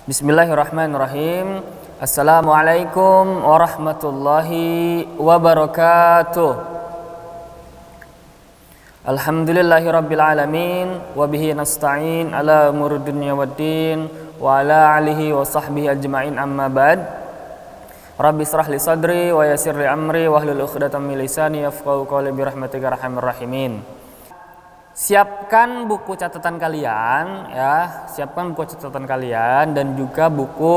Bismillahirrahmanirrahim. Assalamualaikum warahmatullahi wabarakatuh. Alhamdulillahirabbil alamin wa bihi nasta'in ala umuri dunya waddin wa ala alihi wa sahbihi ajma'in, amma ba'd. Rabbi israh li sadri wa yassir li amri wahlul 'uqdatam min lisani yafqahu qawli bi rahmatika arhamar rahimin. Siapkan buku catatan kalian ya, siapkan buku catatan kalian dan juga buku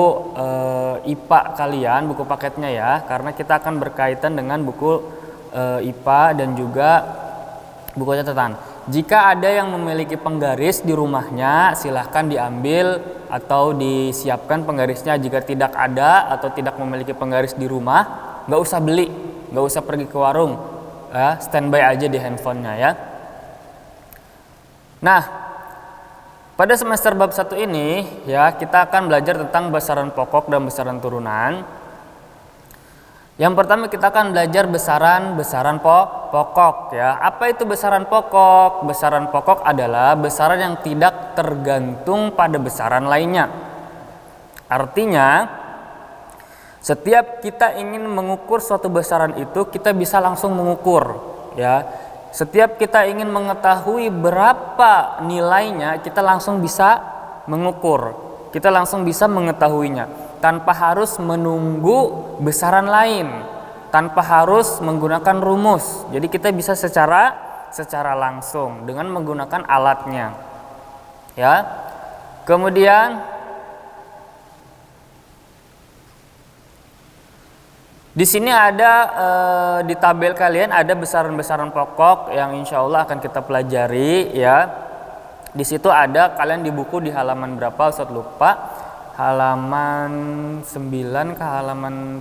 IPA kalian, buku paketnya ya, karena kita akan berkaitan dengan buku IPA dan juga buku catatan. Jika ada yang memiliki penggaris di rumahnya, silahkan diambil atau disiapkan penggarisnya. Jika tidak ada atau tidak memiliki penggaris di rumah, nggak usah beli, nggak usah pergi ke warung, ya, standby aja di handphonenya ya. Nah, pada semester bab 1 ini ya, kita akan belajar tentang besaran pokok dan besaran turunan. Yang pertama kita akan belajar besaran pokok ya. Apa itu besaran pokok? Besaran pokok adalah besaran yang tidak tergantung pada besaran lainnya. Artinya, setiap kita ingin mengukur suatu besaran itu, kita bisa langsung mengukur ya. Setiap kita ingin mengetahui berapa nilainya, kita langsung bisa mengukur. Kita langsung bisa mengetahuinya tanpa harus menunggu besaran lain, tanpa harus menggunakan rumus. Jadi kita bisa secara langsung dengan menggunakan alatnya. Ya. Kemudian di sini ada di tabel kalian ada besaran-besaran pokok yang insya Allah akan kita pelajari ya. Di situ ada kalian di buku di halaman berapa Ustaz lupa, halaman 9 ke halaman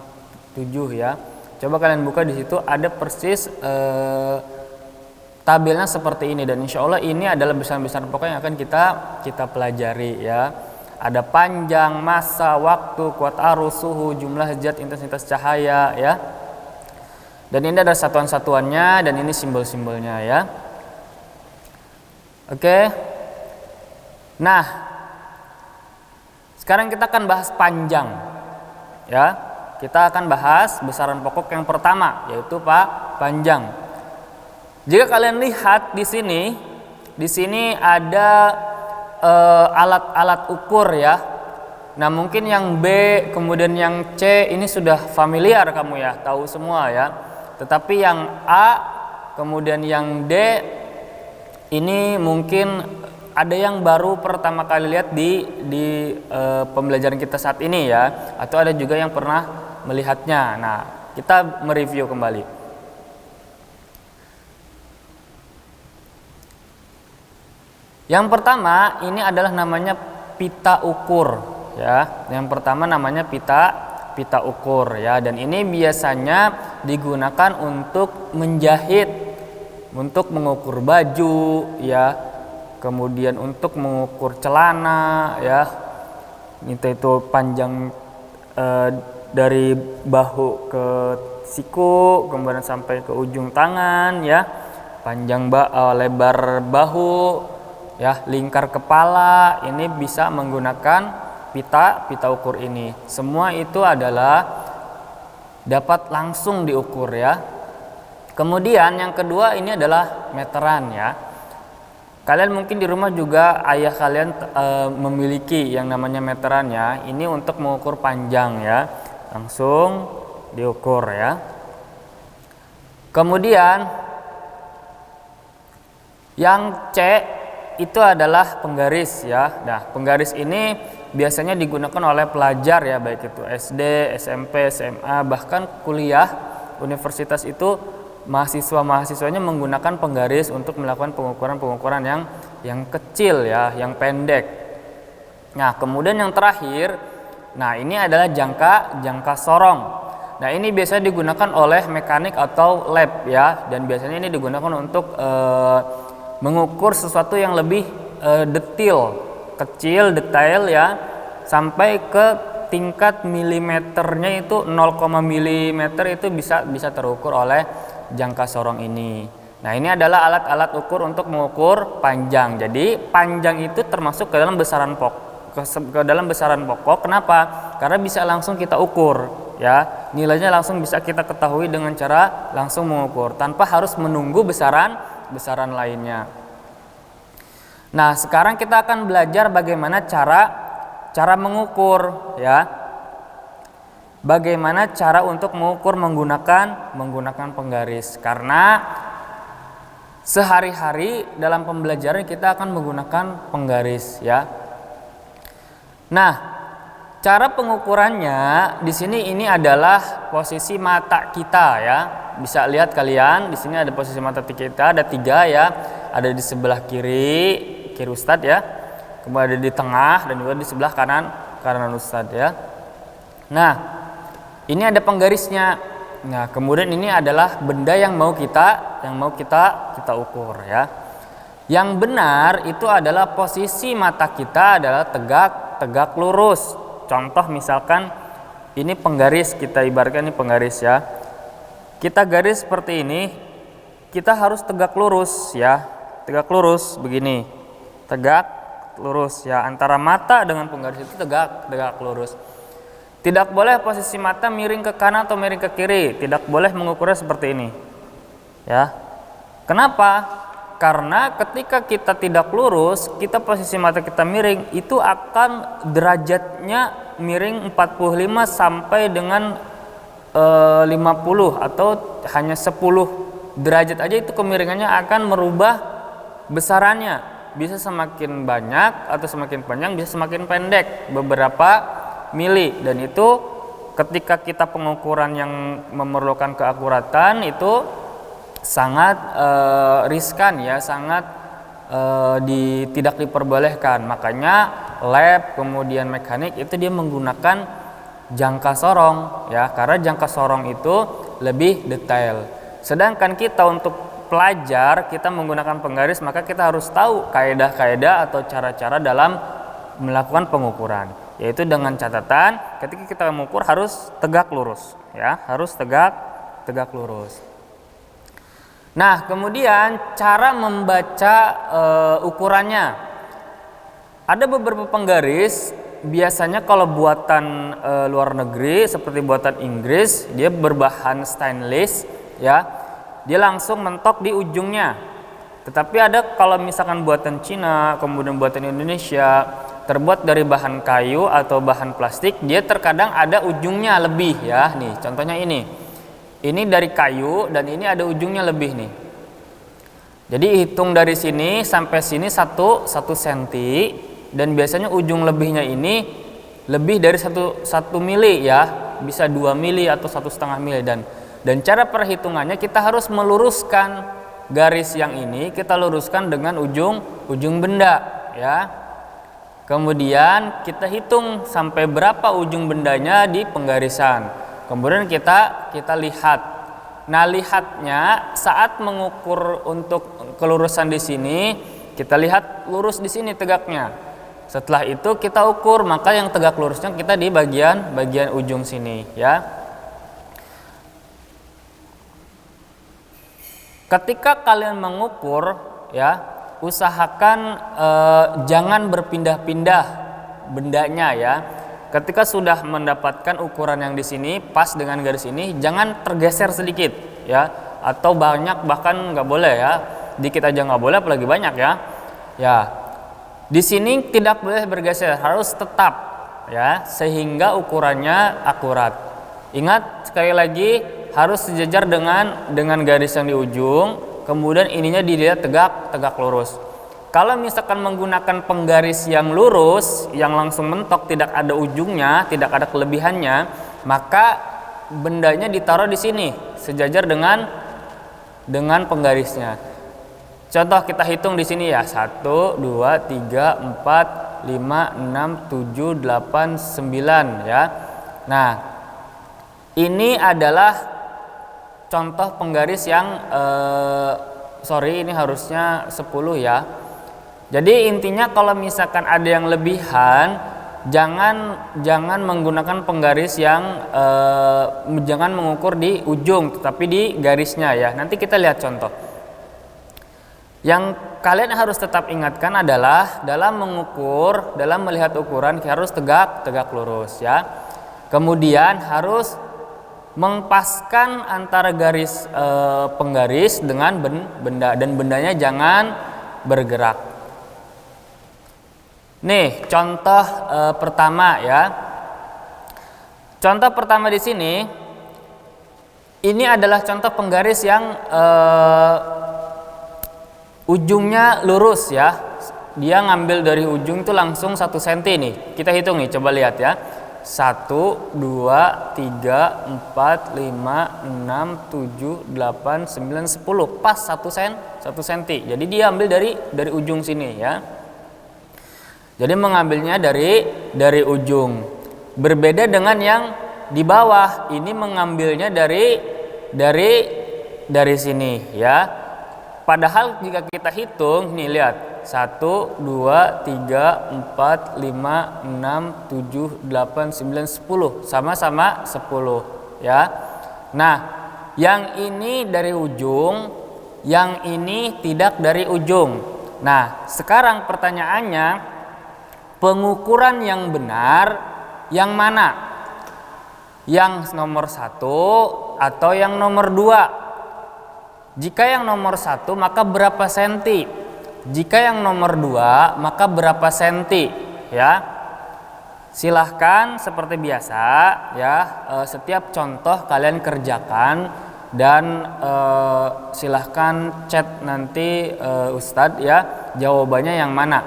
7 ya. Coba kalian buka, di situ ada persis tabelnya seperti ini, dan insya Allah ini adalah besaran-besaran pokok yang akan kita pelajari ya. Ada panjang, massa, waktu, kuat arus, suhu, jumlah zat, intensitas cahaya ya. Dan ini ada satuan-satuannya dan ini simbol-simbolnya ya. Oke. Nah, sekarang kita akan bahas panjang ya. Kita akan bahas besaran pokok yang pertama, yaitu panjang. Jika kalian lihat di sini ada alat-alat ukur ya. Nah, mungkin yang B kemudian yang C ini sudah familiar kamu ya, tahu semua ya. Tetapi yang A kemudian yang D ini mungkin ada yang baru pertama kali lihat di pembelajaran kita saat ini ya, atau ada juga yang pernah melihatnya. Nah, kita mereview kembali. Yang pertama ini adalah namanya pita ukur ya. Yang pertama namanya pita ukur ya, dan ini biasanya digunakan untuk menjahit, untuk mengukur baju ya, kemudian untuk mengukur celana ya. Itu panjang dari bahu ke siku, kemudian sampai ke ujung tangan ya. Panjang lebar bahu ya, lingkar kepala, ini bisa menggunakan pita ukur ini. Semua itu adalah dapat langsung diukur ya. Kemudian yang kedua ini adalah meteran ya. Kalian mungkin di rumah juga ayah kalian memiliki yang namanya meteran ya. Ini untuk mengukur panjang ya, langsung diukur ya. Kemudian yang C itu adalah penggaris ya. Nah, penggaris ini biasanya digunakan oleh pelajar ya, baik itu SD, SMP, SMA, bahkan kuliah, universitas itu mahasiswanya menggunakan penggaris untuk melakukan pengukuran yang kecil ya, yang pendek. Nah, kemudian yang terakhir, nah ini adalah jangka sorong. Nah, ini biasanya digunakan oleh mekanik atau lab ya, dan biasanya ini digunakan untuk mengukur sesuatu yang lebih kecil, detail ya, sampai ke tingkat milimeternya itu 0, milimeter itu bisa terukur oleh jangka sorong ini. Nah, ini adalah alat-alat ukur untuk mengukur panjang. Jadi panjang itu termasuk ke dalam besaran ke dalam besaran pokok. Kenapa? Karena bisa langsung kita ukur, ya. Nilainya langsung bisa kita ketahui dengan cara langsung mengukur tanpa harus menunggu besaran lainnya. Nah, sekarang kita akan belajar bagaimana cara mengukur, ya. Bagaimana cara untuk mengukur menggunakan penggaris. Karena sehari-hari dalam pembelajaran kita akan menggunakan penggaris, ya. Nah, cara pengukurannya di sini ini adalah posisi mata kita, ya. Bisa lihat kalian di sini ada posisi mata kita, ada 3, ya. Ada di sebelah kiri Ustadz, ya. Kemudian ada di tengah dan juga di sebelah kanan Ustadz, ya. Nah, ini ada penggarisnya. Nah, kemudian ini adalah benda yang mau kita ukur, ya. Yang benar itu adalah posisi mata kita adalah tegak lurus. Contoh misalkan ini penggaris, kita ibaratkan ini penggaris, ya. Kita garis seperti ini, kita harus tegak lurus, ya. Tegak lurus begini. Tegak lurus, ya. Antara mata dengan penggaris itu tegak lurus. Tidak boleh posisi mata miring ke kanan atau miring ke kiri. Tidak boleh mengukurnya seperti ini, ya. Kenapa? Karena ketika kita tidak lurus, kita posisi mata kita miring, itu akan derajatnya miring 45 sampai dengan 50 atau hanya 10 derajat aja itu kemiringannya akan merubah besarannya. Bisa semakin banyak atau semakin panjang, bisa semakin pendek beberapa mili, dan itu ketika kita pengukuran yang memerlukan keakuratan itu sangat riskan, ya, sangat tidak diperbolehkan. Makanya lab kemudian mekanik itu dia menggunakan jangka sorong, ya, karena jangka sorong itu lebih detail. Sedangkan kita untuk pelajar kita menggunakan penggaris, maka kita harus tahu kaidah-kaidah atau cara-cara dalam melakukan pengukuran, yaitu dengan catatan ketika kita mengukur harus tegak lurus, ya, harus tegak lurus. Nah, kemudian cara membaca ukurannya. Ada beberapa penggaris, biasanya kalau buatan luar negeri seperti buatan Inggris, dia berbahan stainless, ya. Dia langsung mentok di ujungnya. Tetapi ada kalau misalkan buatan Cina, kemudian buatan Indonesia terbuat dari bahan kayu atau bahan plastik, dia terkadang ada ujungnya lebih, ya. Nih, contohnya ini. Ini dari kayu dan ini ada ujungnya lebih nih. Jadi hitung dari sini sampai sini 1 cm, dan biasanya ujung lebihnya ini lebih dari 1 mili, ya. Bisa 2 mili atau 1,5 mili, dan cara perhitungannya kita harus meluruskan garis yang ini, kita luruskan dengan ujung benda, ya. Kemudian kita hitung sampai berapa ujung bendanya di penggarisan. Kemudian kita lihat. Nah, lihatnya saat mengukur untuk kelurusan di sini, kita lihat lurus di sini tegaknya. Setelah itu kita ukur, maka yang tegak lurusnya kita di bagian ujung sini, ya. Ketika kalian mengukur, ya, usahakan jangan berpindah-pindah bendanya, ya. Ketika sudah mendapatkan ukuran yang di sini pas dengan garis ini, jangan tergeser sedikit, ya, atau banyak, bahkan nggak boleh, ya. Dikit aja nggak boleh, apalagi banyak, ya. Ya, di sini tidak boleh bergeser, harus tetap, ya, sehingga ukurannya akurat. Ingat sekali lagi, harus sejajar dengan garis yang di ujung, kemudian ininya dilihat tegak lurus. Kalau misalkan menggunakan penggaris yang lurus, yang langsung mentok, tidak ada ujungnya, tidak ada kelebihannya, maka bendanya ditaruh di sini sejajar dengan penggarisnya. Contoh kita hitung di sini, ya, 1, 2, 3, 4, 5, 6, 7, 8, 9, ya. Nah, ini adalah contoh penggaris yang ini harusnya 10, ya. Jadi intinya kalau misalkan ada yang lebihan, jangan menggunakan penggaris yang jangan mengukur di ujung, tetapi di garisnya, ya. Nanti kita lihat contoh. Yang kalian harus tetap ingatkan adalah dalam mengukur, dalam melihat ukuran harus tegak lurus ya. Kemudian harus mengpaskan antara garis penggaris dengan benda, dan bendanya jangan bergerak. Nih contoh pertama ya. Contoh pertama di sini, ini adalah contoh penggaris yang ujungnya lurus ya. Dia ngambil dari ujung itu langsung 1 cm nih. Kita hitung nih, coba lihat ya. 1, 2, 3, 4, 5, 6, 7, 8, 9, 10. Pas 1 cm. Jadi dia ambil dari ujung sini ya. Jadi mengambilnya dari ujung. Berbeda dengan yang di bawah. Ini mengambilnya dari sini ya. Padahal jika kita hitung, nih lihat, 1, 2, 3, 4, 5, 6, 7, 8, 9, 10. Sama-sama 10 ya. Nah, yang ini dari ujung, yang ini tidak dari ujung. Nah, sekarang pertanyaannya, pengukuran yang benar yang mana? Yang nomor 1 atau yang nomor 2? Jika yang nomor 1 maka berapa senti? Jika yang nomor 2 maka berapa senti? Ya, silahkan seperti biasa ya, setiap contoh kalian kerjakan dan silahkan chat nanti Ustadz ya, jawabannya yang mana.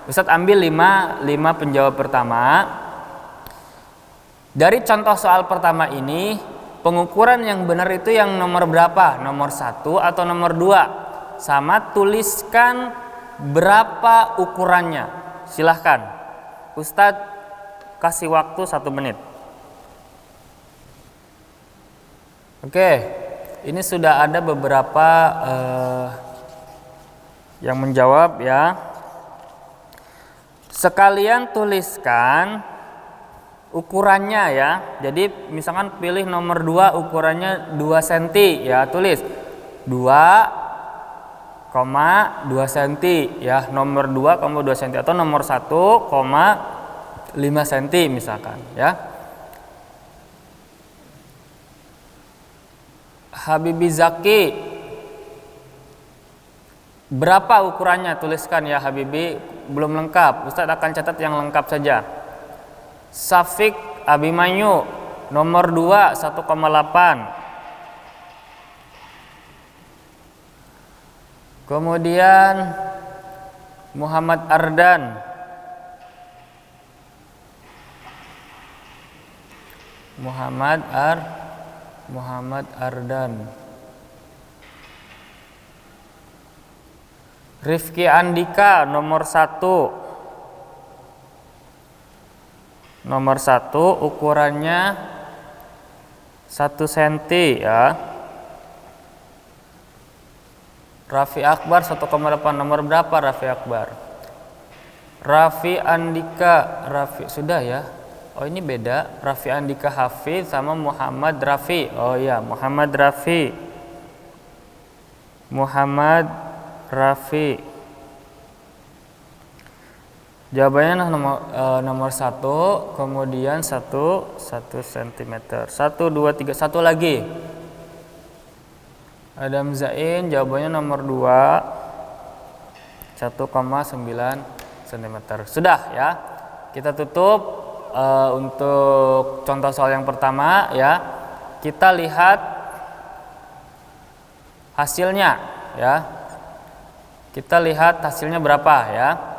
Ustadz ambil 5 penjawab pertama. Dari contoh soal pertama ini, pengukuran yang benar itu yang nomor berapa? Nomor 1 atau nomor 2? Sama tuliskan berapa ukurannya. Silahkan. Ustadz kasih waktu 1 menit. Oke, ini sudah ada beberapa yang menjawab ya. Sekalian tuliskan ukurannya ya. Jadi misalkan pilih nomor 2, ukurannya 2 cm ya, tulis 2,2 cm ya, nomor 2,2 cm atau nomor 1,5 cm misalkan ya. Habibi Zaki, berapa ukurannya? Tuliskan ya Habibi, belum lengkap. Ustadz akan catat yang lengkap saja. Safik Abimanyu, nomor 2 1,8. Kemudian Muhammad Ardan, Muhammad Ardan. Rifki Andika, nomor 1. Nomor 1 ukurannya 1 cm ya. Raffi Akbar 1,8. Nomor berapa Raffi Akbar? Raffi Andika, Raffi sudah ya. Oh ini beda. Raffi Andika Hafiz sama Muhammad Raffi. Oh iya, Muhammad Raffi. Jawabannya nomor 1, kemudian 1 cm. 1, 2, 3, 1 lagi. Adam Zain, jawabannya nomor 2, 1,9 cm. Sudah ya. Kita tutup untuk contoh soal yang pertama ya. Kita lihat hasilnya ya. Kita lihat hasilnya berapa ya.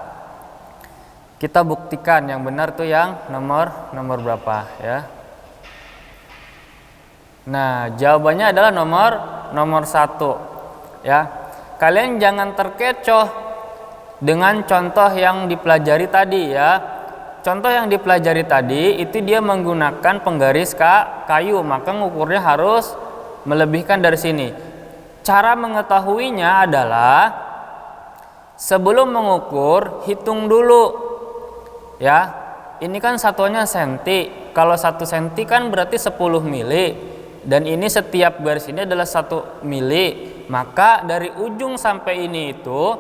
Kita buktikan yang benar tuh yang nomor berapa ya. Nah, jawabannya adalah nomor 1 ya. Kalian jangan terkecoh dengan contoh yang dipelajari tadi ya. Contoh yang dipelajari tadi itu dia menggunakan penggaris kayu, maka ngukurnya harus melebihkan dari sini. Cara mengetahuinya adalah sebelum mengukur hitung dulu. Ya, ini kan satuannya senti. Kalau 1 senti kan berarti 10 mili. Dan ini setiap garis ini adalah 1 mili. maka dari ujung sampai ini itu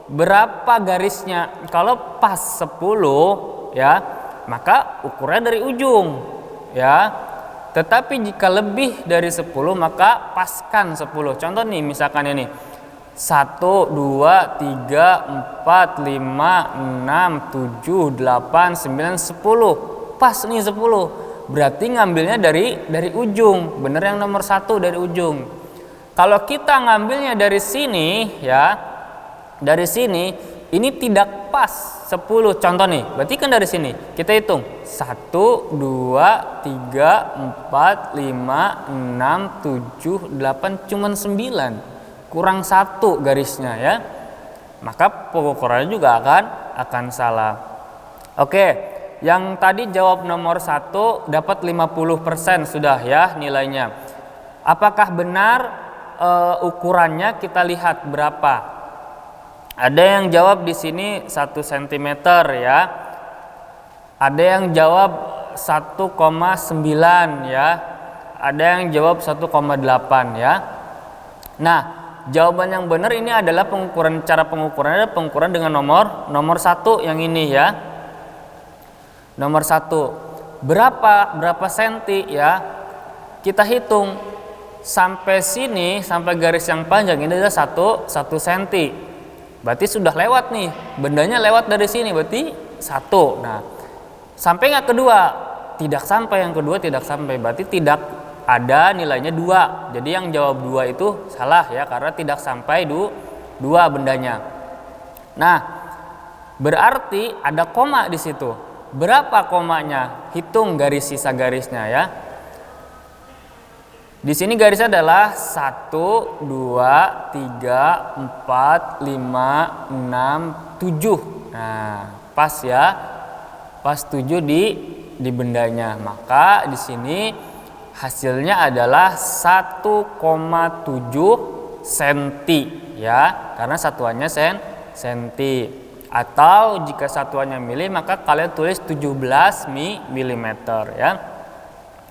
berapa garisnya? Kalau pas 10 ya, maka ukurannya dari ujung ya. Tetapi jika lebih dari 10 maka paskan 10. Contoh nih misalkan ini 1, 2, 3, 4, 5, 6, 7, 8, 9, 10. Pas nih 10. Berarti ngambilnya dari ujung. Bener yang nomor 1 dari ujung. Kalau kita ngambilnya dari sini ya, dari sini ini tidak pas 10. Contoh nih, berarti kan dari sini kita hitung 1, 2, 3, 4, 5, 6, 7, 8, cuman 9, kurang 1 garisnya ya, maka pengukurannya juga akan salah. Oke, yang tadi jawab nomor 1 dapat 50% sudah ya nilainya. Apakah benar ukurannya? Kita lihat berapa. Ada yang jawab di sini 1 cm ya. Ada yang jawab 1,9 ya. Ada yang jawab 1,8 ya. Nah, jawaban yang benar ini adalah cara pengukurannya adalah pengukuran dengan nomor 1 yang ini ya. Nomor 1. Berapa senti ya? Kita hitung sampai sini, sampai garis yang panjang ini adalah 1 senti. Berarti sudah lewat nih, bendanya lewat dari sini, berarti 1. Nah, sampai nggak kedua? Tidak sampai, yang kedua tidak sampai, berarti tidak ada nilainya 2. Jadi yang jawab 2 itu salah ya, karena tidak sampai 2 bendanya. Nah, berarti ada koma di situ. Berapa komanya? Hitung garis sisa garisnya ya. Di sini garisnya adalah 1, 2, 3, 4, 5, 6, 7. Nah, pas ya. Pas 7 di bendanya. Maka di sini hasilnya adalah 1,7 cm ya. Karena satuannya senti. Atau jika satuannya mili maka kalian tulis 17 mm ya.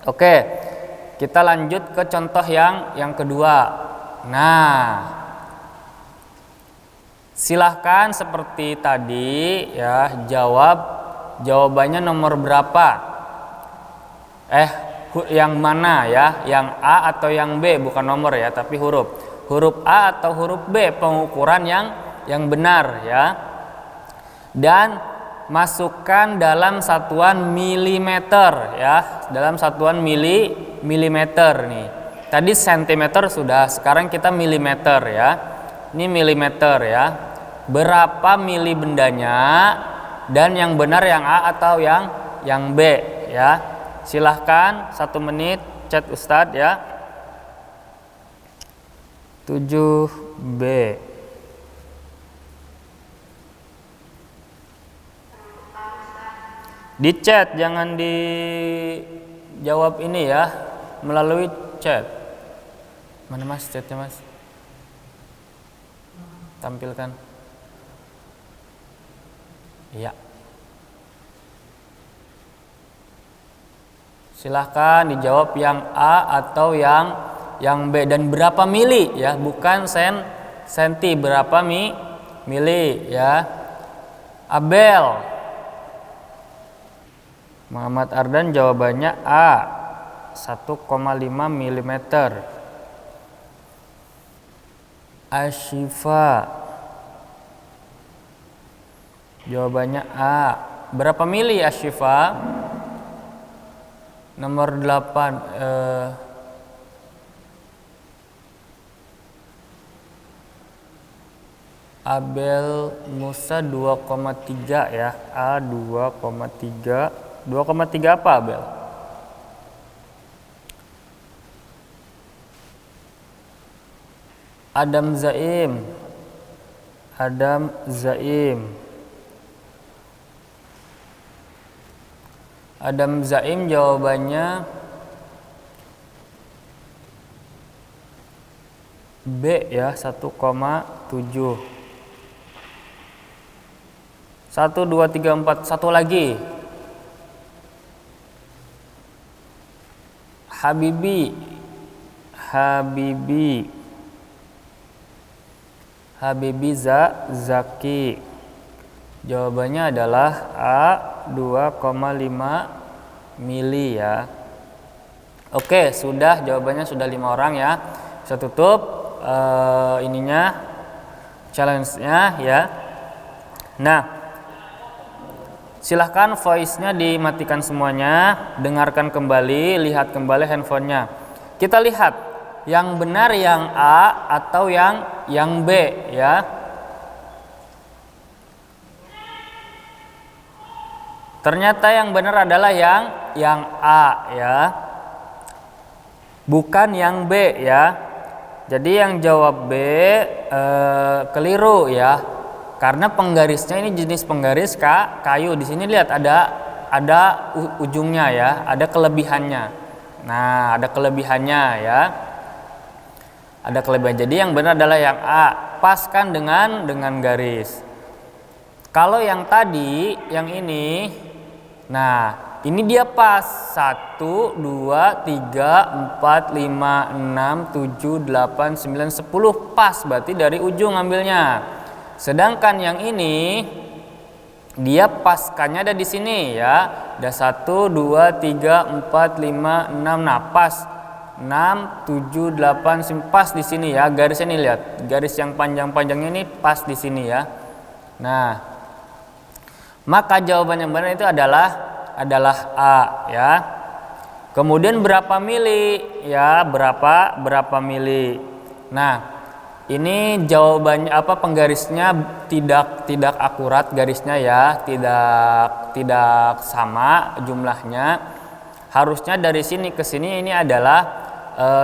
Oke. Kita lanjut ke contoh yang kedua. Nah, silahkan seperti tadi ya, jawabannya nomor berapa? Yang mana ya? Yang A atau yang B? Bukan nomor ya, tapi huruf. Huruf A atau huruf B pengukuran yang benar ya. Dan masukkan dalam satuan milimeter ya, dalam satuan milimeter nih. Tadi sentimeter sudah, sekarang kita milimeter ya. Ini milimeter ya. Berapa mili bendanya? Dan yang benar yang A atau yang B ya. Silahkan 1 menit chat Ustadz ya. 7B. Di chat, jangan dijawab ini ya, melalui chat. Mana mas chatnya mas? Tampilkan. Iya. Silahkan dijawab yang A atau yang B, dan berapa mili ya, bukan senti, berapa mili ya. Abel Muhammad Ardan jawabannya A, 1,5 mm. Ashifa jawabannya A. Berapa mili Ashifa? Nomor 8 Abel Musa 2,3 ya. A 2,3. 2,3 apa Abel? Adam Zaim jawabannya B ya, 1,7. 1, 2, 3, 4. Satu lagi. Habibi Habibi Zaki. Jawabannya adalah A, 2,5 mili ya. Oke, sudah, jawabannya sudah 5 orang ya. Saya tutup challenge-nya ya. Nah, silahkan voice-nya dimatikan semuanya, dengarkan kembali, lihat kembali handphonenya. Kita lihat yang benar yang A atau yang B ya. Ternyata yang benar adalah yang A ya. Bukan yang B ya. Jadi yang jawab B keliru ya. Karena penggarisnya ini jenis penggaris kayu. Di sini lihat ada ujungnya ya, ada kelebihannya. Nah, ada kelebihannya ya. Ada kelebihan. Jadi yang benar adalah yang A. Paskan dengan garis. Kalau yang tadi, yang ini, nah ini dia pas 1, 2, 3, 4, 5, 6, 7, 8, 9, 10 pas, berarti dari ujung ambilnya. Sedangkan yang ini dia paskannya ada di sini ya. Ada 1, 2, 3, 4, 5, 6. Nah, pas 6, 7, 8 pas di sini ya. Garisnya ini lihat. Garis yang panjang-panjangnya ini pas di sini ya. Nah, maka jawaban yang benar itu adalah A ya. Kemudian berapa mili ya, berapa mili. Nah, ini jawabannya penggarisnya tidak akurat garisnya ya, tidak sama jumlahnya. Harusnya dari sini ke sini ini adalah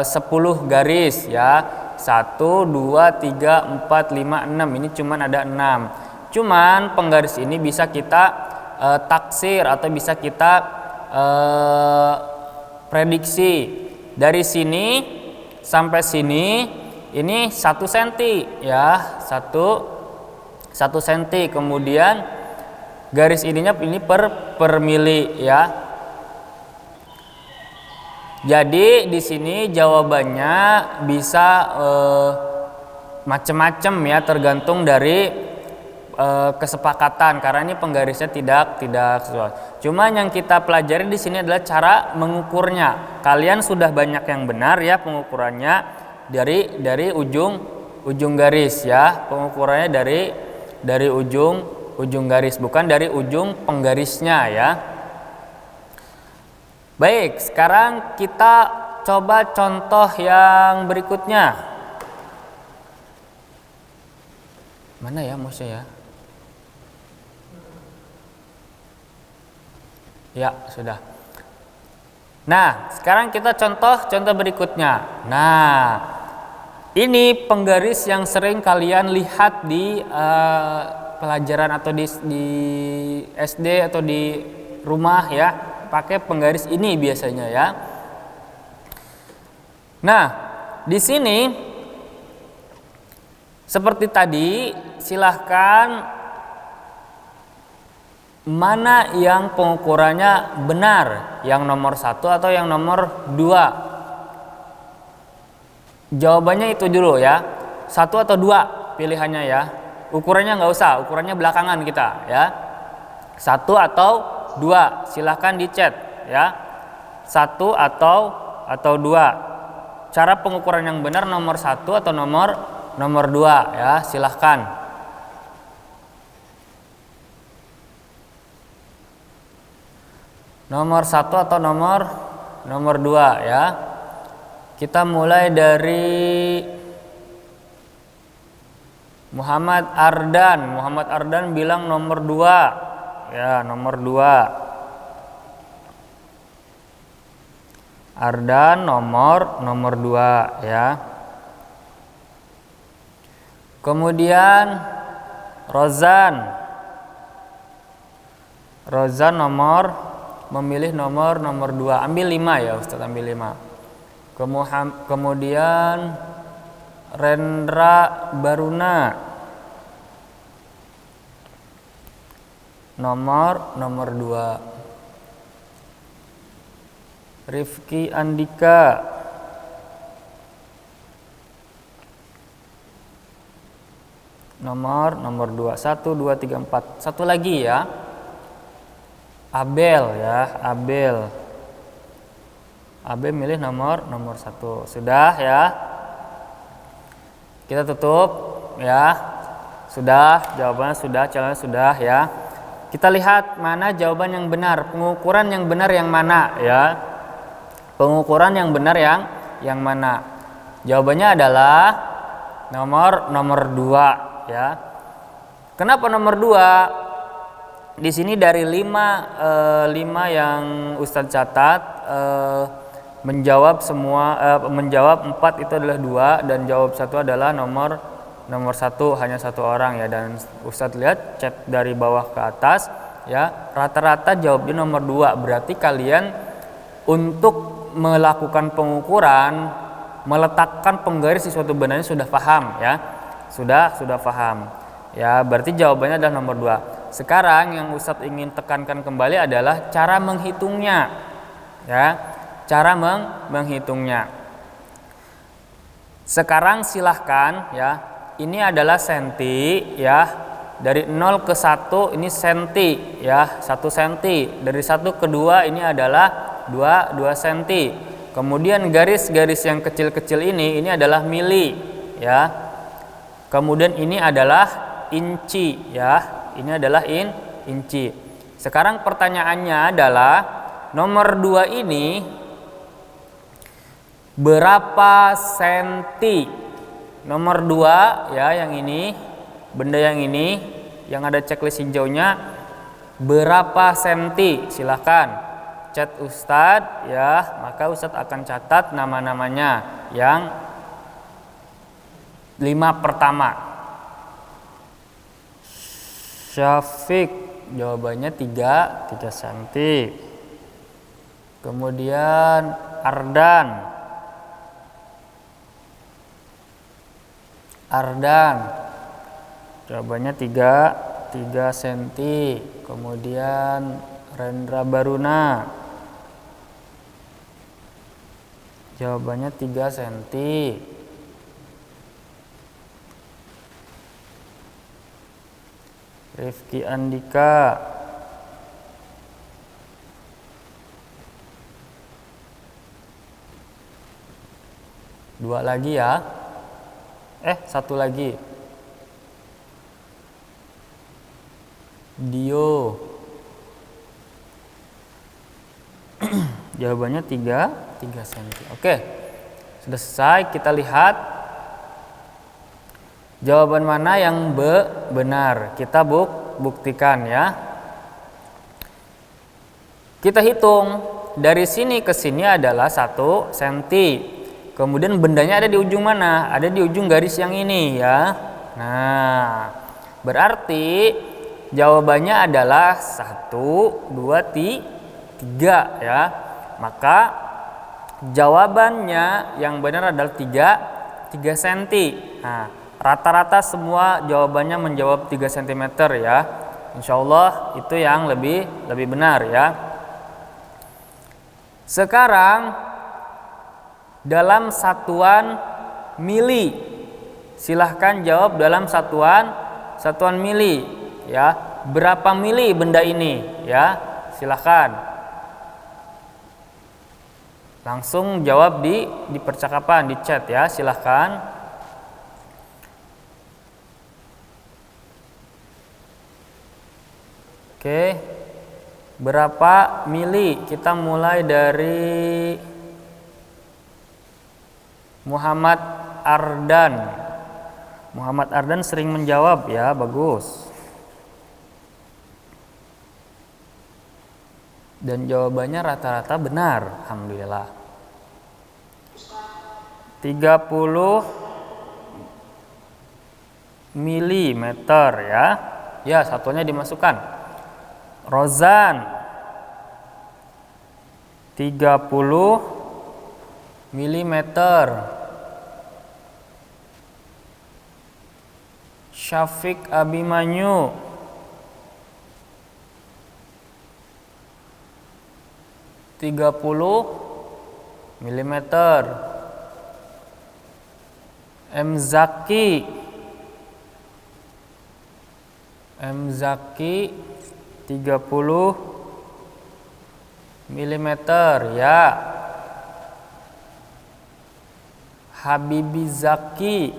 10 garis ya. 1, 2, 3, 4, 5, 6. Ini cuman ada 6. Cuman penggaris ini bisa kita taksir atau bisa kita prediksi. Dari sini sampai sini ini 1 cm ya, 1 cm. Kemudian garis ininya ini per mili ya. Jadi di sini jawabannya bisa macam-macam ya, tergantung dari kesepakatan, karena ini penggarisnya tidak sesuai. Cuma yang kita pelajari di sini adalah cara mengukurnya. Kalian sudah banyak yang benar ya pengukurannya dari ujung garis ya. Pengukurannya dari ujung garis, bukan dari ujung penggarisnya ya. Baik, sekarang kita coba contoh yang berikutnya. Mana ya mouse-nya ya? Ya, sudah. Nah, sekarang kita contoh berikutnya. Nah, ini penggaris yang sering kalian lihat di pelajaran atau di SD atau di rumah ya, pakai penggaris ini biasanya ya. Nah, di sini seperti tadi, silahkan mana yang pengukurannya benar, yang nomor 1 atau yang nomor 2. Jawabannya itu dulu ya, 1 atau 2 pilihannya ya. Ukurannya nggak usah, ukurannya belakangan kita ya. 1 atau 2, silahkan di chat ya. 1 atau 2. Cara pengukuran yang benar nomor 1 atau nomor 2 ya, silahkan. Nomor 1 atau nomor 2 ya. Kita mulai dari Muhammad Ardan. Muhammad Ardan bilang nomor 2. Ya, nomor 2. Ardan nomor 2 ya. Kemudian Rozan memilih nomor 2. Ambil 5 ya Ustaz, ambil 5. Kemudian Rendra Baruna nomor 2. Rifki Andika nomor 2. 1 2 3 4. Satu lagi ya. Abel ya, Abel. Abel milih nomor 1. Sudah ya. Kita tutup ya. Sudah, jawabannya sudah, calonnya sudah ya. Kita lihat mana jawaban yang benar, pengukuran yang benar yang mana ya. Pengukuran yang benar yang mana? Jawabannya adalah nomor 2 ya. Kenapa nomor 2? Di sini dari 5 yang Ustadz catat menjawab 4 itu adalah 2 dan jawab 1 adalah nomor 1, hanya 1 orang ya. Dan Ustadz lihat chat dari bawah ke atas ya, rata-rata jawabnya nomor 2. Berarti kalian untuk melakukan pengukuran, meletakkan penggaris di suatu benda ini sudah paham ya. Sudah paham. Ya, berarti jawabannya adalah nomor 2. Sekarang yang Ustadz ingin tekankan kembali adalah cara menghitungnya. Ya, cara menghitungnya. Sekarang silahkan ya. Ini adalah senti ya. Dari 0 ke 1 ini senti ya, 1 senti. Dari 1 ke 2 ini adalah 2 senti. Kemudian garis-garis yang kecil-kecil ini adalah mili ya. Kemudian ini adalah inci ya. Ini adalah inci. Sekarang pertanyaannya adalah nomor 2 ini berapa senti? Nomor 2 ya, yang ini, benda yang ini yang ada checklist hijaunya berapa senti? Silahkan chat Ustadz ya, maka Ustadz akan catat nama-namanya yang 5 pertama. Syafiq jawabannya 3 cm. Kemudian Ardan jawabannya 3 cm. Kemudian Rendra Baruna jawabannya 3 cm. Rifki Andika dua lagi ya. 1 lagi. Dio jawabannya 3 cm. Oke. Sudah selesai, kita lihat jawaban mana yang benar. Kita buktikan ya. Kita hitung dari sini ke sini adalah 1 cm. Kemudian bendanya ada di ujung mana? Ada di ujung garis yang ini ya. Nah, berarti jawabannya adalah 1 2 3 ya. Maka jawabannya yang benar adalah 3 cm. Nah, rata-rata semua jawabannya menjawab 3 cm ya. Insya Allah itu yang lebih benar ya. Sekarang dalam satuan mili, silahkan jawab dalam satuan mili ya. Berapa mili benda ini ya? Silahkan langsung jawab di percakapan, di chat ya, silahkan. Oke, berapa mili? Kita mulai dari Muhammad Ardan. Muhammad Ardan sering menjawab ya, bagus. Dan jawabannya rata-rata benar, alhamdulillah. 30 mm ya. Ya, satunya dimasukkan. Rozan 30 mm. Syafiq Abimanyu 30 mm. M. Zaki M Zaki 30 mm ya. Habibi Zaki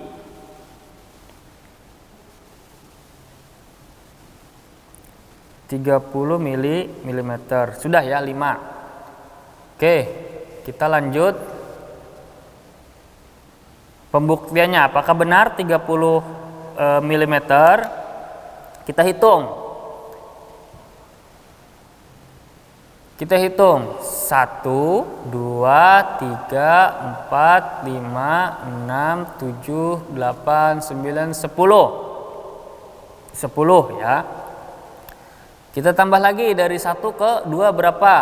30 mm. Sudah ya 5. Oke, kita lanjut. Pembuktiannya apakah benar 30 mm? Kita hitung. 1, 2, 3, 4, 5, 6, 7, 8, 9, 10. 10 ya. Kita tambah lagi dari 1 ke 2 berapa?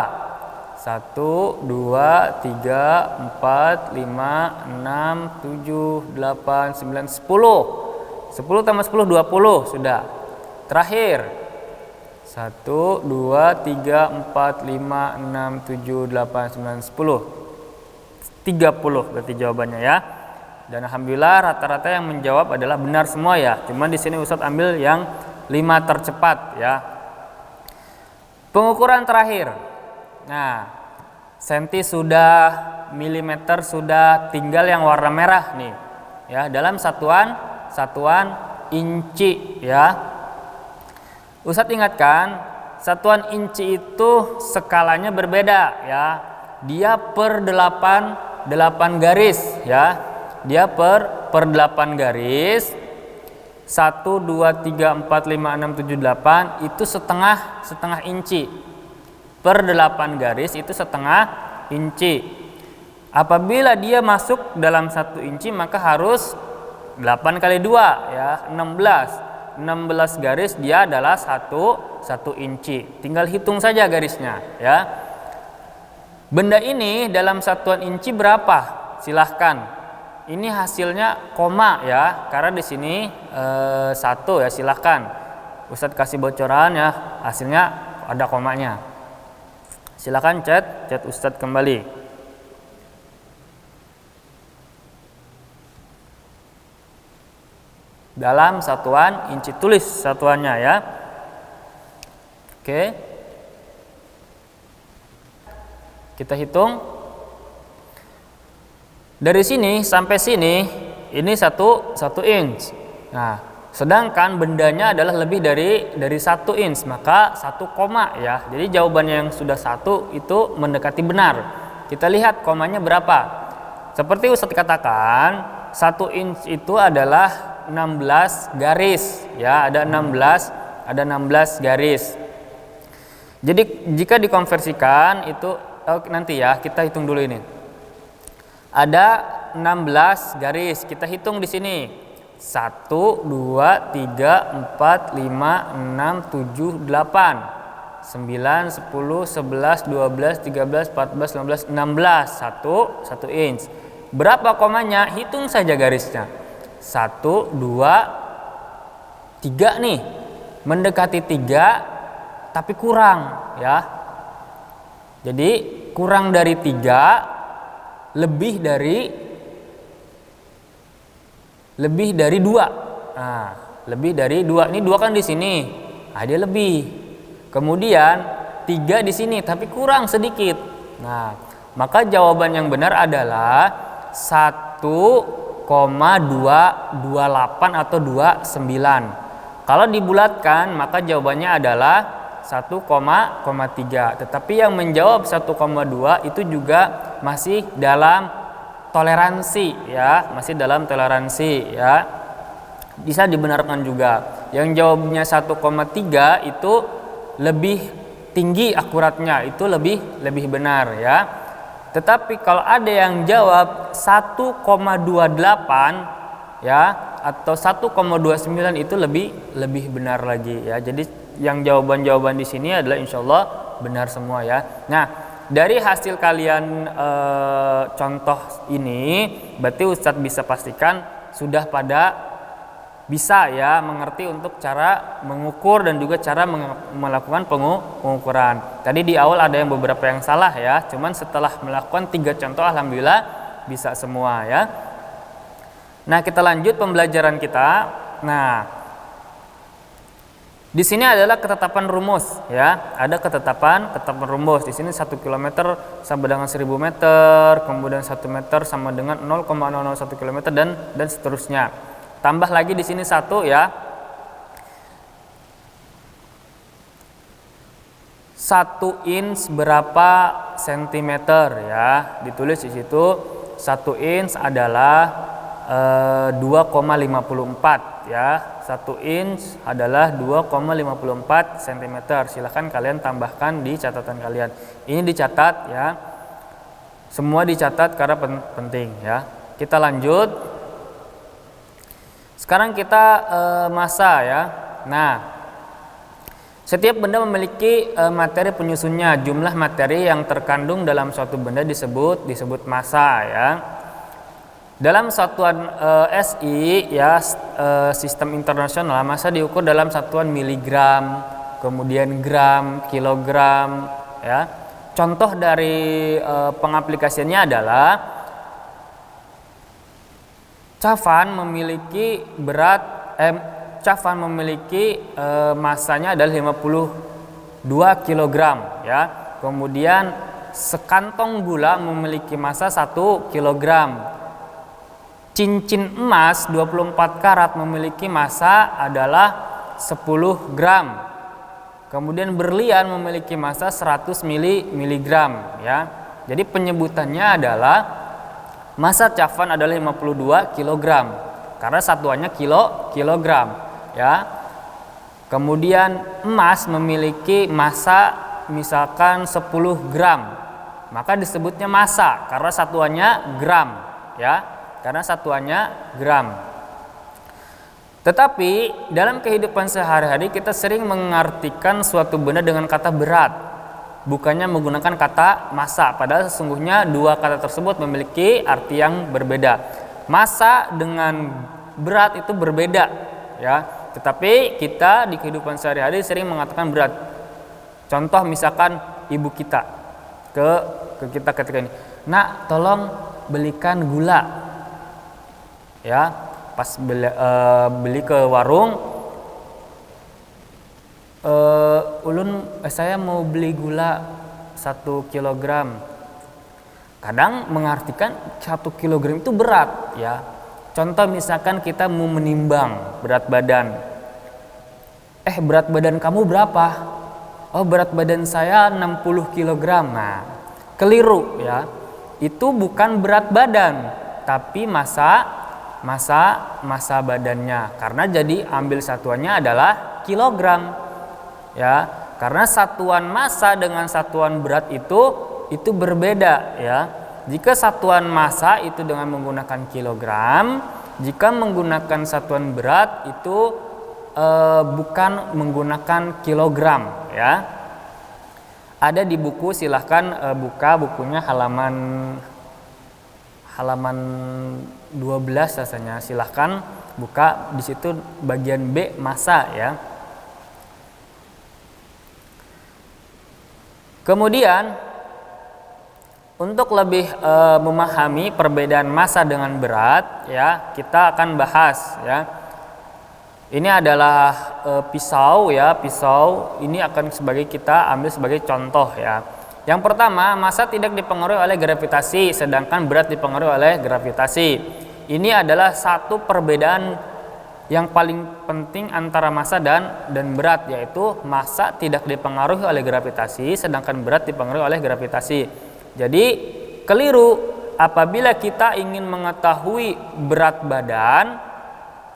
1, 2, 3, 4, 5, 6, 7, 8, 9, 10. 10 tambah 10, 20 sudah. Terakhir 1, 2, 3, 4, 5, 6, 7, 8, 9, 10. 30 berarti jawabannya ya. Dan alhamdulillah rata-rata yang menjawab adalah benar semua ya. Cuman di sini Ustadz ambil yang 5 tercepat ya. Pengukuran terakhir. Nah, senti sudah, milimeter sudah, tinggal yang warna merah nih. Ya, dalam satuan inci ya. Ustadz ingatkan, satuan inci itu skalanya berbeda ya. Dia per 8 garis ya. Dia per 8 garis. 1, 2, 3, 4, 5, 6, 7, 8 itu setengah inci. Per 8 garis itu setengah inci. Apabila dia masuk dalam 1 inci maka harus 8 kali 2 ya, 16. 16 garis dia adalah 1 inci. Tinggal hitung saja garisnya ya. Benda ini dalam satuan inci berapa? Silahkan. Ini hasilnya koma ya, karena di sini 1 ya, silahkan. Ustadz kasih bocoran ya, hasilnya ada komanya. Silahkan chat Ustadz kembali. Dalam satuan inci, tulis satuannya ya. Oke. Kita hitung. Dari sini sampai sini ini 1 inch. Nah, sedangkan bendanya adalah lebih dari 1 inch, maka 1 koma ya. Jadi jawabannya yang sudah 1 itu mendekati benar. Kita lihat komanya berapa. Seperti Ustadz katakan, 1 inch itu adalah 16 garis ya, ada 16 garis. Jadi jika dikonversikan itu nanti ya, kita hitung dulu ini. Ada 16 garis. Kita hitung di sini. 1, 2, 3, 4, 5, 6, 7, 8, 9, 10, 11, 12, 13, 14, 15, 16. 1 inch. Berapa komanya? Hitung saja garisnya. 1, 2, 3 nih. Mendekati 3 tapi kurang ya. Jadi kurang dari 3, lebih dari 2. Nah, lebih dari 2. Ini 2 kan di sini. Nah, dia lebih. Kemudian 3 di sini tapi kurang sedikit. Nah, maka jawaban yang benar adalah 1,228 atau 29. Kalau dibulatkan maka jawabannya adalah 1,3. Tetapi yang menjawab 1,2 itu juga masih dalam toleransi ya, masih dalam toleransi ya. Bisa dibenarkan juga. Yang jawabnya 1,3 itu lebih tinggi akuratnya, itu lebih benar ya. Tetapi kalau ada yang jawab 1,28 ya atau 1,29 itu lebih benar lagi ya. Jadi yang jawaban-jawaban di sini adalah insyaallah benar semua ya. Nah, dari hasil kalian contoh ini berarti Ustadz bisa pastikan sudah pada bisa ya mengerti untuk cara mengukur dan juga cara melakukan pengukuran. Tadi di awal ada yang beberapa yang salah ya, cuman setelah melakukan 3 contoh alhamdulillah bisa semua ya. Nah, kita lanjut pembelajaran kita. Nah, Di sini adalah ketetapan rumus ya. Ada ketetapan rumus. Di sini 1 km sama dengan 1000 meter, kemudian 1 meter sama dengan 0,001 km dan seterusnya. Tambah lagi di sini 1 ya. 1 inch berapa sentimeter ya. Ditulis di situ 1 inch adalah 2,54 ya. 1 inch adalah 2,54 cm. Silahkan kalian tambahkan di catatan kalian. Ini dicatat ya. Semua dicatat karena penting ya. Kita lanjut. Sekarang kita massa ya. Nah, setiap benda memiliki materi penyusunnya. Jumlah materi yang terkandung dalam suatu benda disebut massa ya. Dalam satuan SI ya, sistem internasional, massa diukur dalam satuan miligram, kemudian gram, kilogram ya. Contoh dari pengaplikasiannya adalah Cavan memiliki massanya adalah 52 kg ya. Kemudian sekantong gula memiliki massa 1 kg. Cincin emas 24 karat memiliki massa adalah 10 gram. Kemudian berlian memiliki massa 100 mg ya. Jadi penyebutannya adalah massa Cavan adalah 52 kg karena satuannya kilogram ya. Kemudian emas memiliki massa misalkan 10 gram, maka disebutnya massa karena satuannya gram ya. Karena satuannya gram. Tetapi dalam kehidupan sehari-hari kita sering mengartikan suatu benda dengan kata berat, bukannya menggunakan kata massa. Padahal sesungguhnya dua kata tersebut memiliki arti yang berbeda. Massa dengan berat itu berbeda ya. Tetapi kita di kehidupan sehari-hari sering mengatakan berat. Contoh misalkan ibu kita ke kita ketika ini, "Nak, tolong belikan gula." Ya, pas beli ke warung, saya mau beli gula 1 kg. Kadang mengartikan 1 kg itu berat ya. Contoh misalkan kita mau menimbang berat badan. Berat badan kamu berapa? Oh, berat badan saya 60 kg. Nah, keliru ya. Itu bukan berat badan, tapi massa badannya, karena jadi ambil satuannya adalah kilogram ya, karena satuan massa dengan satuan berat itu berbeda ya. Jika satuan massa itu dengan menggunakan kilogram, jika menggunakan satuan berat itu bukan menggunakan kilogram ya. Ada di buku, silahkan buka bukunya halaman 12 rasanya, silahkan buka di situ bagian B massa ya. Kemudian untuk lebih memahami perbedaan massa dengan berat ya, kita akan bahas ya. Ini adalah pisau ya, pisau ini akan kita ambil sebagai contoh ya. Yang pertama, massa tidak dipengaruhi oleh gravitasi, sedangkan berat dipengaruhi oleh gravitasi. Ini adalah satu perbedaan yang paling penting antara massa dan berat, yaitu massa tidak dipengaruhi oleh gravitasi, sedangkan berat dipengaruhi oleh gravitasi. Jadi keliru apabila kita ingin mengetahui berat badan,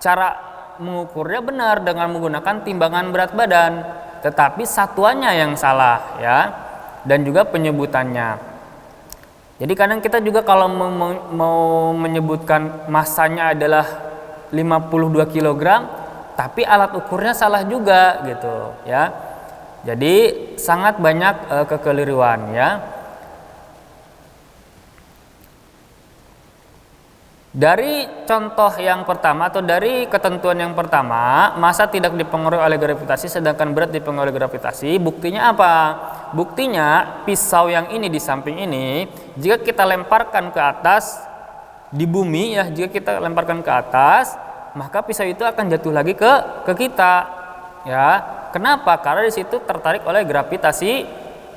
cara mengukurnya benar dengan menggunakan timbangan berat badan, tetapi satuannya yang salah ya. Dan juga penyebutannya. Jadi kadang kita juga kalau mau menyebutkan massanya adalah 52 kg, tapi alat ukurnya salah juga gitu ya. Jadi sangat banyak kekeliruan ya. Dari contoh yang pertama atau dari ketentuan yang pertama, massa tidak dipengaruhi oleh gravitasi sedangkan berat dipengaruhi oleh gravitasi. Buktinya apa? Buktinya pisau yang ini di samping ini, jika kita lemparkan ke atas di bumi ya, jika kita lemparkan ke atas, maka pisau itu akan jatuh lagi ke kita ya. Kenapa? Karena di situ tertarik oleh gravitasi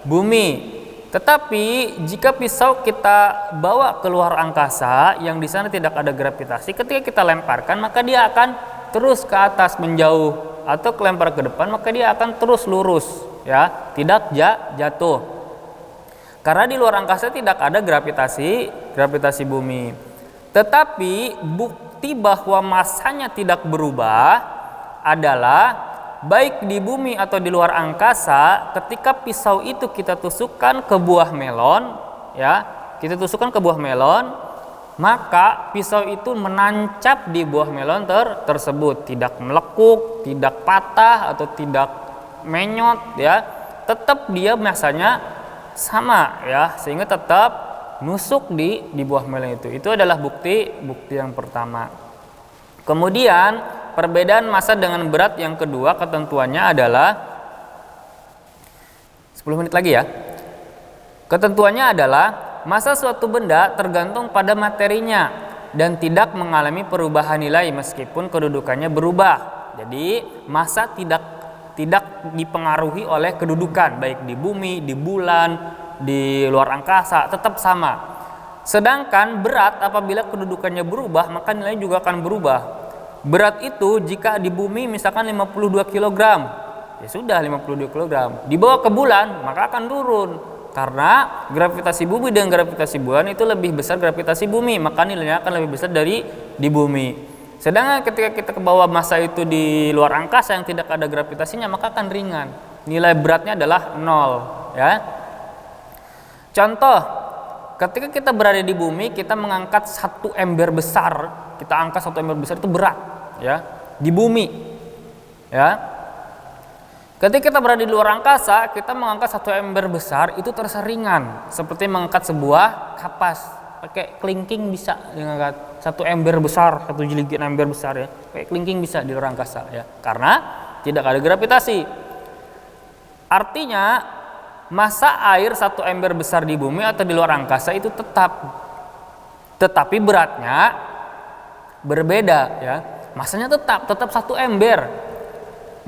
bumi. Tetapi jika pisau kita bawa keluar angkasa yang di sana tidak ada gravitasi, ketika kita lemparkan maka dia akan terus ke atas menjauh, atau kelempar ke depan maka dia akan terus lurus, ya, tidak jatuh. Karena di luar angkasa tidak ada gravitasi bumi. Tetapi bukti bahwa massanya tidak berubah adalah baik di bumi atau di luar angkasa, ketika pisau itu kita tusukkan ke buah melon, ya, maka pisau itu menancap di buah melon tersebut, tidak melekuk, tidak patah atau tidak menyot, ya, tetap dia massanya sama, ya, sehingga tetap nusuk di buah melon itu. Itu adalah bukti yang pertama. Kemudian perbedaan massa dengan berat yang kedua, ketentuannya adalah 10 menit lagi, ya. Ketentuannya adalah massa suatu benda tergantung pada materinya dan tidak mengalami perubahan nilai meskipun kedudukannya berubah. Jadi massa tidak dipengaruhi oleh kedudukan, baik di bumi, di bulan, di luar angkasa, tetap sama. Sedangkan berat apabila kedudukannya berubah maka nilainya juga akan berubah. Berat itu jika di bumi misalkan 52 kg, ya sudah 52 kg. Dibawa ke bulan maka akan turun. Karena gravitasi bumi dan gravitasi bulan itu lebih besar gravitasi bumi, maka nilainya akan lebih besar dari di bumi. Sedangkan ketika kita ke bawah massa itu di luar angkasa yang tidak ada gravitasinya maka akan ringan. Nilai beratnya adalah 0, ya. Contoh, ketika kita berada di bumi, kita mengangkat satu ember besar, itu berat, ya, di bumi, ya. Ketika kita berada di luar angkasa, kita mengangkat satu ember besar itu terasa ringan, seperti mengangkat sebuah kapas. Pakai kelingking bisa diangkat satu ember besar, satu jeligen ember besar, ya. Pakai kelingking bisa di luar angkasa, ya, karena tidak ada gravitasi. Artinya massa air satu ember besar di bumi atau di luar angkasa itu tetap, tetapi beratnya berbeda, ya. Massanya tetap satu ember.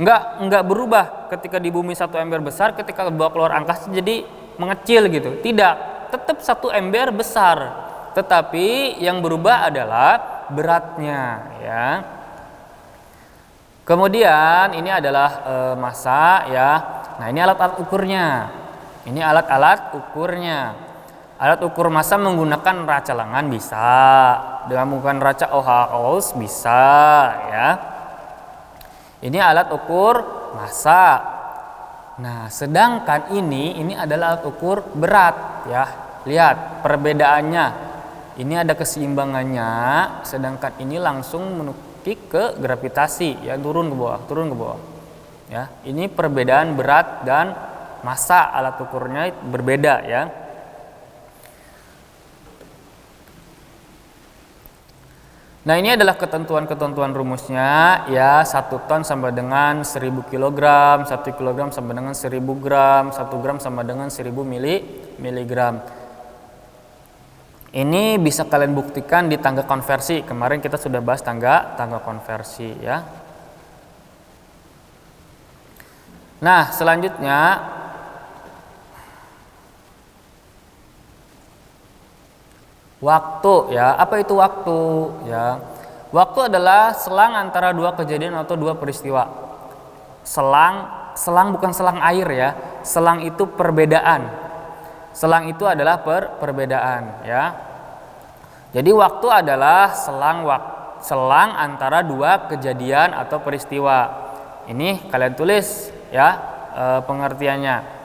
Enggak berubah ketika di bumi satu ember besar, ketika bawa keluar angkasa jadi mengecil gitu. Tidak, tetap satu ember besar. Tetapi yang berubah adalah beratnya, ya. Kemudian ini adalah massa, ya. Nah, ini alat-alat ukurnya. Alat ukur massa menggunakan raca lengan bisa, dengan menggunakan raca Ohaus bisa, ya. Ini alat ukur massa. Nah, sedangkan ini adalah alat ukur berat, ya. Lihat perbedaannya. Ini ada keseimbangannya, sedangkan ini langsung menukik ke gravitasi, ya, turun ke bawah. Ya, ini perbedaan berat dan massa alat ukurnya berbeda, ya. Nah, ini adalah ketentuan rumusnya, ya. 1 ton sama dengan 1000 kg, 1 kg sama dengan 1000 gram, 1 gram sama dengan 1000 miligram. Ini bisa kalian buktikan di tangga konversi. Kemarin kita sudah bahas tangga konversi, ya. Nah, selanjutnya waktu, ya. Apa itu waktu, ya? Waktu adalah selang antara dua kejadian atau dua peristiwa. Selang bukan selang air, ya. Selang itu perbedaan. Selang itu adalah perbedaan, ya. Jadi waktu adalah selang antara dua kejadian atau peristiwa. Ini kalian tulis, ya, pengertiannya.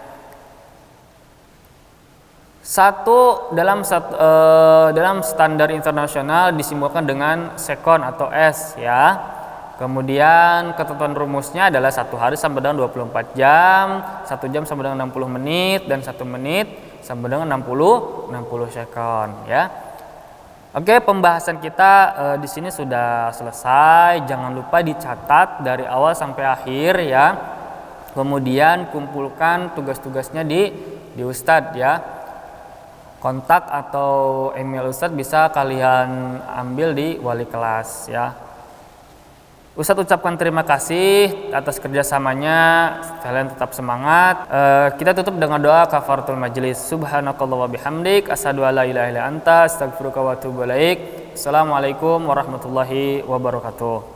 Dalam standar internasional disimbolkan dengan sekon atau S, ya. Kemudian ketentuan rumusnya adalah 1 hari sama dengan 24 jam, 1 jam sama dengan 60 menit, dan 1 menit sama dengan 60 sekon, ya. Oke, pembahasan kita di sini sudah selesai. Jangan lupa dicatat dari awal sampai akhir, ya. Kemudian kumpulkan tugas-tugasnya di Ustadz, ya. Kontak atau email Ustadz bisa kalian ambil di wali kelas, ya. Ustadz ucapkan terima kasih atas kerjasamanya. Kalian tetap semangat. Kita tutup dengan doa kafaratul majlis. Subhanakallah wa bihamdik, asyhadu alla ilaha illa anta, astaghfiruka wa atubu ilaik. Assalamualaikum warahmatullahi wabarakatuh.